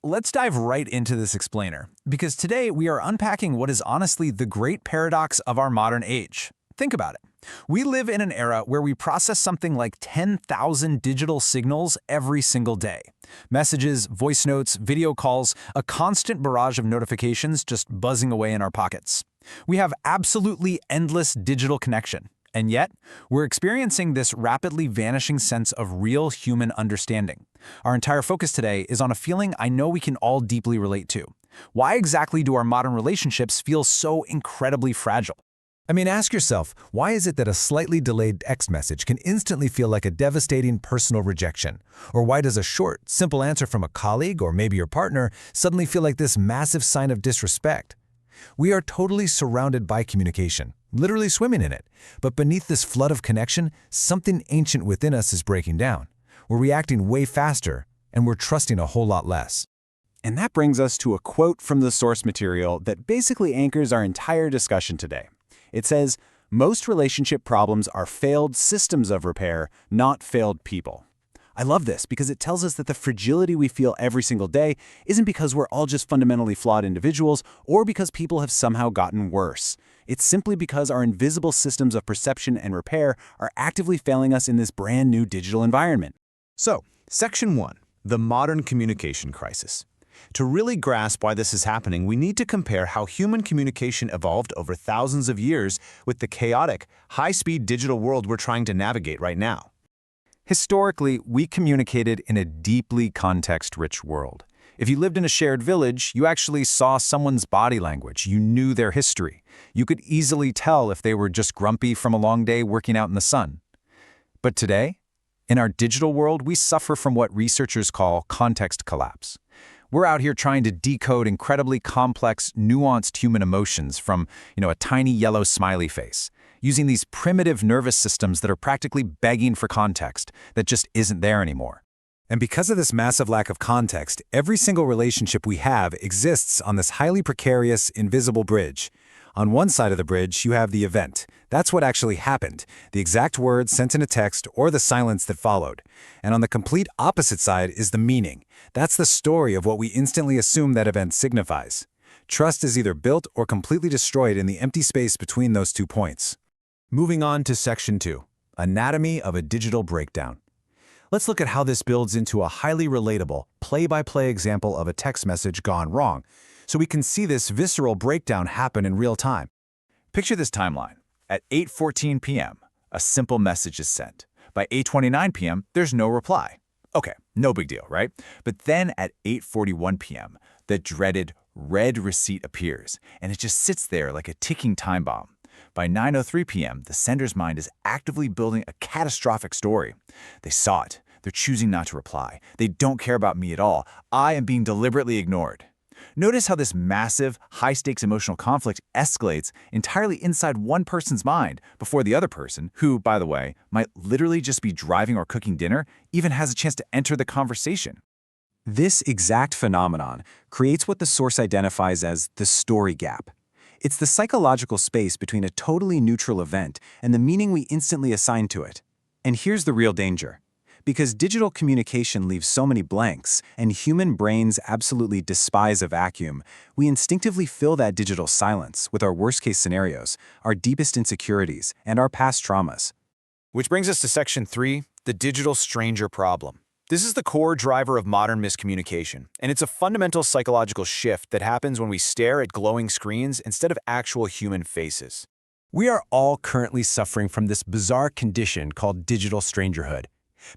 Let's dive right into this explainer, because today we are unpacking what is honestly the great paradox of our modern age. Think about it. We live in an era where we process something like 10,000 digital signals every single day. Messages, voice notes, video calls, a constant barrage of notifications just buzzing away in our pockets. We have absolutely endless digital connection. And yet, we're experiencing this rapidly vanishing sense of real human understanding. Our entire focus today is on a feeling I know we can all deeply relate to. Why exactly do our modern relationships feel so incredibly fragile? I mean, ask yourself, why is it that a slightly delayed text message can instantly feel like a devastating personal rejection? Or why does a short, simple answer from a colleague or maybe your partner suddenly feel like this massive sign of disrespect? We are totally surrounded by communication, literally swimming in it. But beneath this flood of connection, something ancient within us is breaking down. We're reacting way faster, and we're trusting a whole lot less. And that brings us to a quote from the source material that basically anchors our entire discussion today. It says, "Most relationship problems are failed systems of repair, not failed people." I love this because it tells us that the fragility we feel every single day isn't because we're all just fundamentally flawed individuals or because people have somehow gotten worse. It's simply because our invisible systems of perception and repair are actively failing us in this brand new digital environment. So, Section 1, the modern communication crisis. To really grasp why this is happening, we need to compare how human communication evolved over thousands of years with the chaotic, high-speed digital world we're trying to navigate right now. Historically, we communicated in a deeply context-rich world. If you lived in a shared village, you actually saw someone's body language. You knew their history. You could easily tell if they were just grumpy from a long day working out in the sun. But today, in our digital world, we suffer from what researchers call context collapse. We're out here trying to decode incredibly complex, nuanced human emotions from, a tiny yellow smiley face, using these primitive nervous systems that are practically begging for context that just isn't there anymore. And because of this massive lack of context, every single relationship we have exists on this highly precarious, invisible bridge. On one side of the bridge, you have the event. That's what actually happened, the exact words sent in a text or the silence that followed. And on the complete opposite side is the meaning. That's the story of what we instantly assume that event signifies. Trust is either built or completely destroyed in the empty space between those 2 points. Moving on to Section 2, Anatomy of a Digital Breakdown. Let's look at how this builds into a highly relatable, play-by-play example of a text message gone wrong, so we can see this visceral breakdown happen in real time. Picture this timeline. At 8:14 p.m., a simple message is sent. By 8:29 p.m., there's no reply. Okay, no big deal, right? But then at 8:41 p.m., the dreaded red receipt appears, and it just sits there like a ticking time bomb. By 9:03 p.m., the sender's mind is actively building a catastrophic story. They saw it. They're choosing not to reply. They don't care about me at all. I am being deliberately ignored. Notice how this massive, high-stakes emotional conflict escalates entirely inside one person's mind before the other person, who, by the way, might literally just be driving or cooking dinner, even has a chance to enter the conversation. This exact phenomenon creates what the source identifies as the story gap. It's the psychological space between a totally neutral event and the meaning we instantly assign to it. And here's the real danger. Because digital communication leaves so many blanks, and human brains absolutely despise a vacuum, we instinctively fill that digital silence with our worst-case scenarios, our deepest insecurities, and our past traumas. Which brings us to Section 3, the digital stranger problem. This is the core driver of modern miscommunication, and it's a fundamental psychological shift that happens when we stare at glowing screens instead of actual human faces. We are all currently suffering from this bizarre condition called digital strangerhood.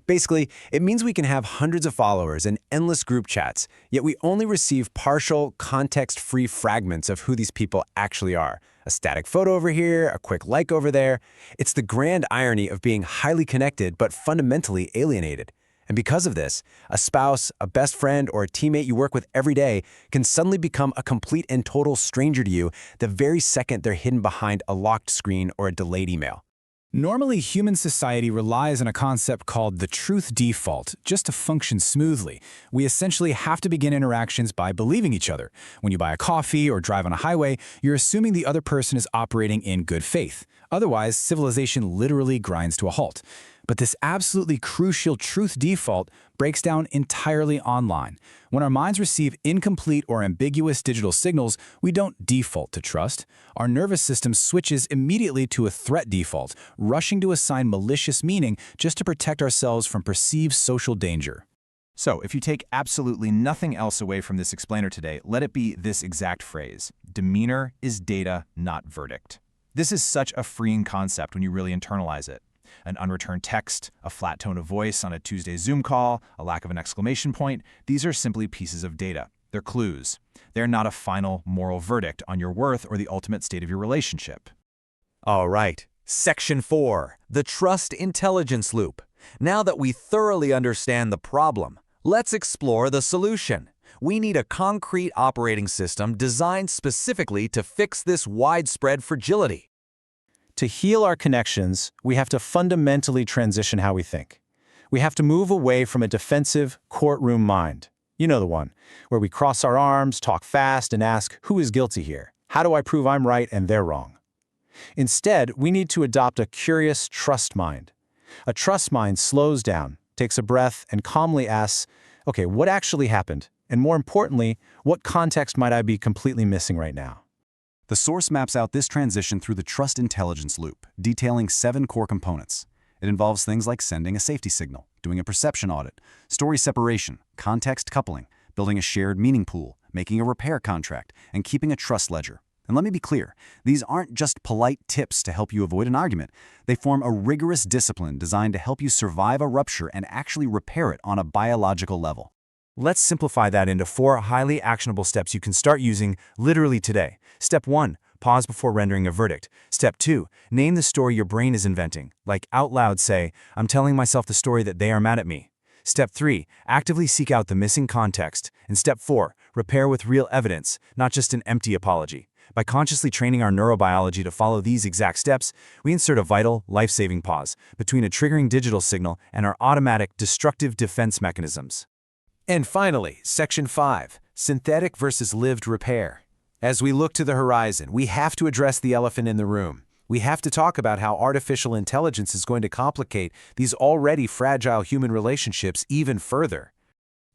Basically, it means we can have hundreds of followers and endless group chats, yet we only receive partial, context-free fragments of who these people actually are. A static photo over here, a quick like over there. It's the grand irony of being highly connected but fundamentally alienated. And because of this, a spouse, a best friend, or a teammate you work with every day can suddenly become a complete and total stranger to you the very second they're hidden behind a locked screen or a delayed email. Normally, human society relies on a concept called the truth default just to function smoothly. We essentially have to begin interactions by believing each other. When you buy a coffee or drive on a highway, you're assuming the other person is operating in good faith. Otherwise, civilization literally grinds to a halt. But this absolutely crucial truth default breaks down entirely online. When our minds receive incomplete or ambiguous digital signals, we don't default to trust. Our nervous system switches immediately to a threat default, rushing to assign malicious meaning just to protect ourselves from perceived social danger. So, if you take absolutely nothing else away from this explainer today, let it be this exact phrase: demeanor is data, not verdict. This is such a freeing concept when you really internalize it. An unreturned text, a flat tone of voice on a Tuesday Zoom call, a lack of an exclamation point, these are simply pieces of data. They're clues. They're not a final moral verdict on your worth or the ultimate state of your relationship. All right. Section 4, the trust intelligence loop. Now that we thoroughly understand the problem, let's explore the solution. We need a concrete operating system designed specifically to fix this widespread fragility. To heal our connections, we have to fundamentally transition how we think. We have to move away from a defensive courtroom mind. You know the one, where we cross our arms, talk fast, and ask, who is guilty here? How do I prove I'm right and they're wrong? Instead, we need to adopt a curious trust mind. A trust mind slows down, takes a breath, and calmly asks, okay, what actually happened? And more importantly, what context might I be completely missing right now? The source maps out this transition through the trust intelligence loop, detailing 7 core components. It involves things like sending a safety signal, doing a perception audit, story separation, context coupling, building a shared meaning pool, making a repair contract, and keeping a trust ledger. And let me be clear, these aren't just polite tips to help you avoid an argument. They form a rigorous discipline designed to help you survive a rupture and actually repair it on a biological level. Let's simplify that into 4 highly actionable steps you can start using literally today. Step 1, pause before rendering a verdict. Step 2, name the story your brain is inventing. Like out loud say, I'm telling myself the story that they are mad at me. Step 3, actively seek out the missing context. And Step 4, repair with real evidence, not just an empty apology. By consciously training our neurobiology to follow these exact steps, we insert a vital, life-saving pause between a triggering digital signal and our automatic, destructive defense mechanisms. And finally, Section 5, synthetic versus lived repair. As we look to the horizon, we have to address the elephant in the room. We have to talk about how artificial intelligence is going to complicate these already fragile human relationships even further.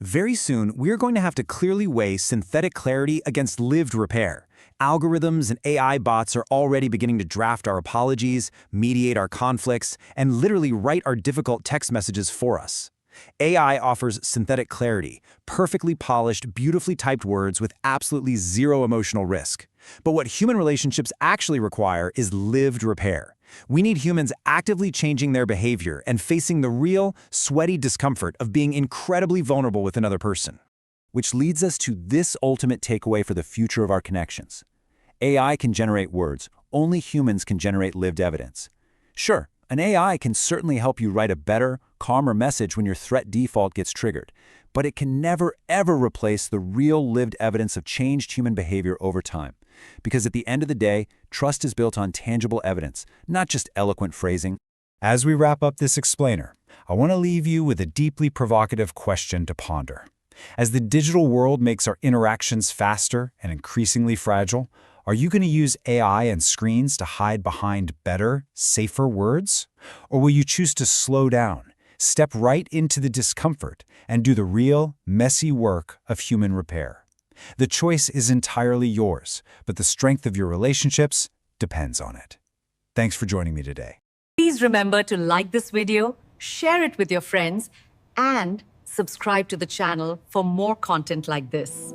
Very soon, we're going to have to clearly weigh synthetic clarity against lived repair. Algorithms and AI bots are already beginning to draft our apologies, mediate our conflicts, and literally write our difficult text messages for us. AI offers synthetic clarity, perfectly polished, beautifully typed words with absolutely zero emotional risk. But what human relationships actually require is lived repair. We need humans actively changing their behavior and facing the real, sweaty discomfort of being incredibly vulnerable with another person. Which leads us to this ultimate takeaway for the future of our connections. AI can generate words. Only humans can generate lived evidence. Sure, an AI can certainly help you write a better, calmer message when your threat default gets triggered, but it can never, ever replace the real lived evidence of changed human behavior over time. Because at the end of the day, trust is built on tangible evidence, not just eloquent phrasing. As we wrap up this explainer, I want to leave you with a deeply provocative question to ponder. As the digital world makes our interactions faster and increasingly fragile, are you going to use AI and screens to hide behind better, safer words? Or will you choose to slow down, step right into the discomfort, and do the real, messy work of human repair? The choice is entirely yours, but the strength of your relationships depends on it. Thanks for joining me today. Please remember to like this video, share it with your friends, and subscribe to the channel for more content like this.